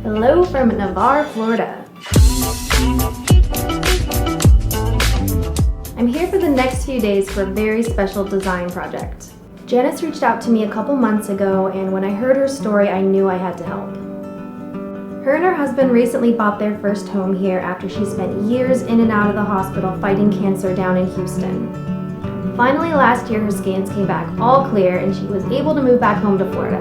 Hello from Navarre, Florida. I'm here for the next few days for a very special design project. Janice reached out to me a couple months ago, and when I heard her story, I knew I had to help. Her and her husband recently bought their first home here after she spent years in and out of the hospital fighting cancer down in Houston. Finally, last year her scans came back all clear and she was able to move back home to Florida.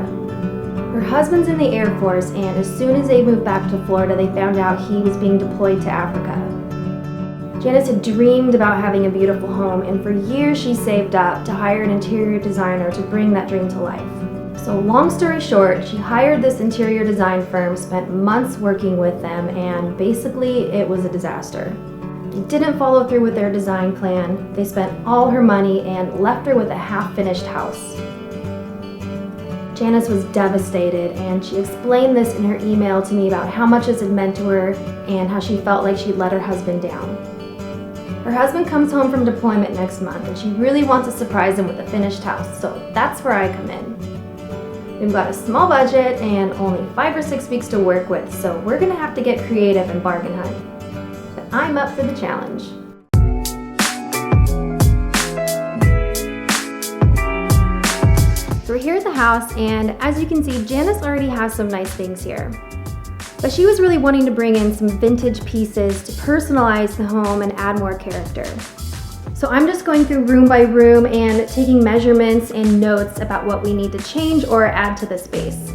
Her husband's in the Air Force, and as soon as they moved back to Florida, they found out he was being deployed to Africa. Janice had dreamed about having a beautiful home, and for years she saved up to hire an interior designer to bring that dream to life. So long story short, she hired this interior design firm, spent months working with them, and basically it was a disaster. They didn't follow through with their design plan, they spent all her money and left her with a half-finished house. Janice was devastated, and she explained this in her email to me about how much this had meant to her and how she felt like she'd let her husband down. Her husband comes home from deployment next month, and she really wants to surprise him with a finished house, so that's where I come in. We've got a small budget and only 5 or 6 weeks to work with, so we're gonna have to get creative and bargain hunt. But I'm up for the challenge. So we're here at the house, and as you can see, Janice already has some nice things here. But she was really wanting to bring in some vintage pieces to personalize the home and add more character. So I'm just going through room by room and taking measurements and notes about what we need to change or add to the space.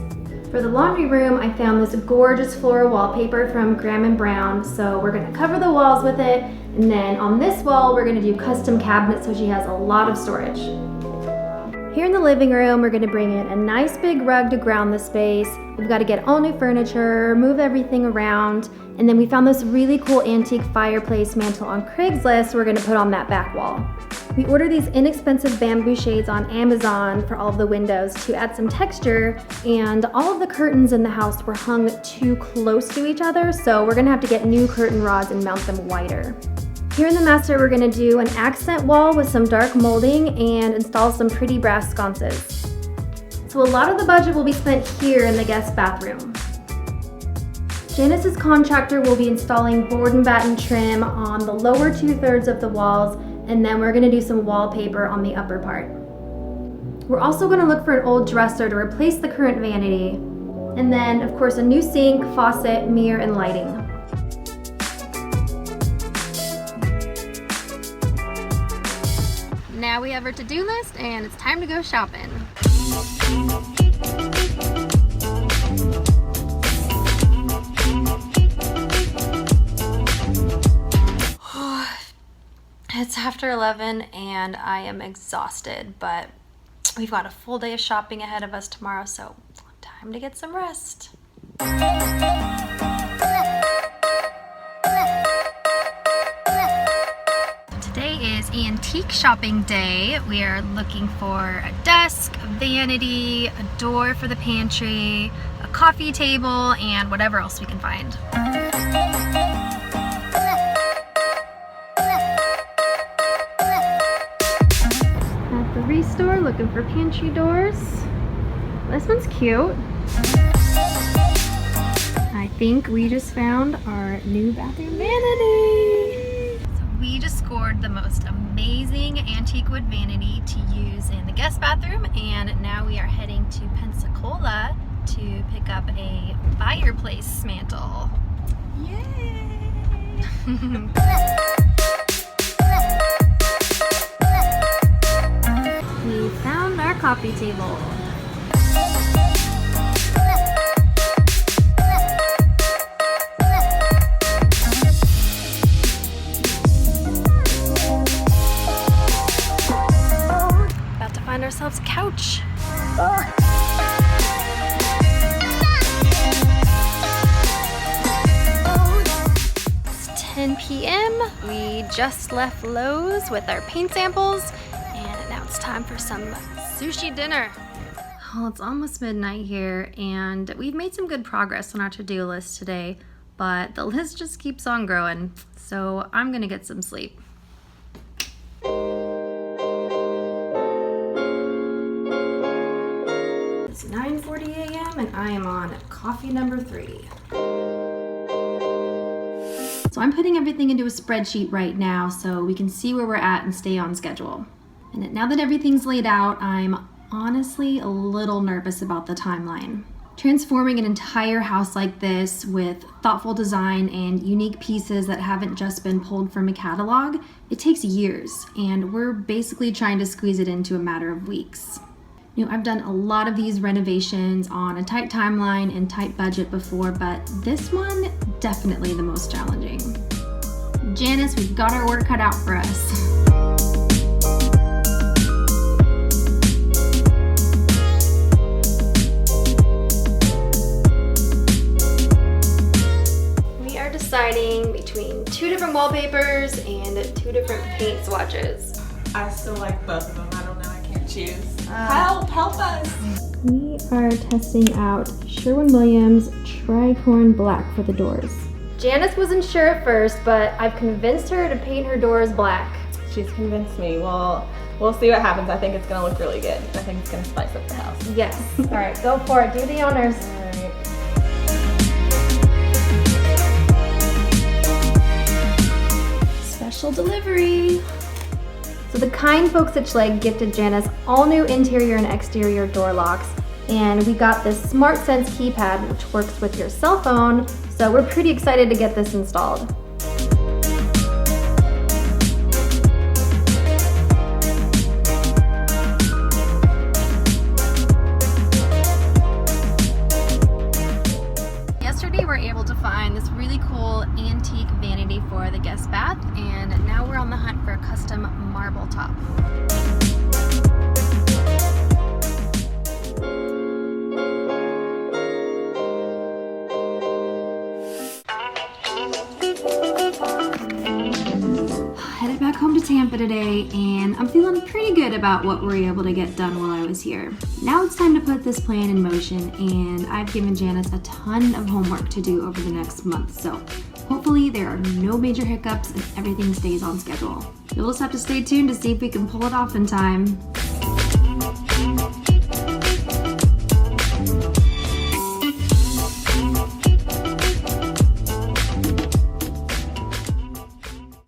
For the laundry room, I found this gorgeous floral wallpaper from Graham & Brown, so we're gonna cover the walls with it, and then on this wall, we're gonna do custom cabinets so she has a lot of storage. Here in the living room, we're gonna bring in a nice big rug to ground the space. We've got to get all new furniture, move everything around, and then we found this really cool antique fireplace mantle on Craigslist we're gonna put on that back wall. We ordered these inexpensive bamboo shades on Amazon for all of the windows to add some texture, and all of the curtains in the house were hung too close to each other, so we're gonna have to get new curtain rods and mount them wider. Here in the master, we're gonna do an accent wall with some dark molding and install some pretty brass sconces. So a lot of the budget will be spent here in the guest bathroom. Janice's contractor will be installing board and batten trim on the lower 2/3 of the walls, and then we're gonna do some wallpaper on the upper part. We're also gonna look for an old dresser to replace the current vanity, and then of course a new sink, faucet, mirror, and lighting. Now we have our to-do list, and it's time to go shopping. It's after 11 and I am exhausted, but we've got a full day of shopping ahead of us tomorrow, so time to get some rest. Today is antique shopping day. We are looking for a desk, a vanity, a door for the pantry, a coffee table, and whatever else we can find. At the Restore, looking for pantry doors. This one's cute. I think we just found our new bathroom vanity. So we just scored the most amazing antique wood vanity to use in the guest bathroom, and now we are heading to Pensacola to pick up a fireplace mantle. Yay! We found our coffee table. About to find ourselves a couch. It's 10 p.m. We just left Lowe's with our paint samples, and now it's time for some sushi dinner. Well, it's almost midnight here, and we've made some good progress on our to-do list today, but the list just keeps on growing, so I'm gonna get some sleep. a.m. and I am on coffee number 3. So I'm putting everything into a spreadsheet right now so we can see where we're at and stay on schedule. And now that everything's laid out, I'm honestly a little nervous about the timeline. Transforming an entire house like this with thoughtful design and unique pieces that haven't just been pulled from a catalog, it takes years, and we're basically trying to squeeze it into a matter of weeks. You know, I've done a lot of these renovations on a tight timeline and tight budget before, but this one, definitely the most challenging. Janice, we've got our work cut out for us. Deciding between 2 different wallpapers and 2 different paint swatches. I still like both of them. I don't know. I can't choose. Help us. We are testing out Sherwin-Williams Tricorn Black for the doors. Janice wasn't sure at first, but I've convinced her to paint her doors black. She's convinced me. Well, we'll see what happens. I think it's going to look really good. I think it's going to spice up the house. Yes. All right, go for it. Do the honors. All right. Special delivery. So the kind folks at Schlage gifted Janice all new interior and exterior door locks, and we got this SmartSense keypad which works with your cell phone, so we're pretty excited to get this installed. Yesterday we were able to find this really cool antique vanity for the guest bath, and now we're on the hunt for a custom marble top. Headed back home to Tampa today, and I'm feeling pretty good about what we were able to get done while I was here. Now it's time to put this plan in motion, and I've given Janice a ton of homework to do over the next month, so hopefully there are no major hiccups and everything stays on schedule. You'll just have to stay tuned to see if we can pull it off in time.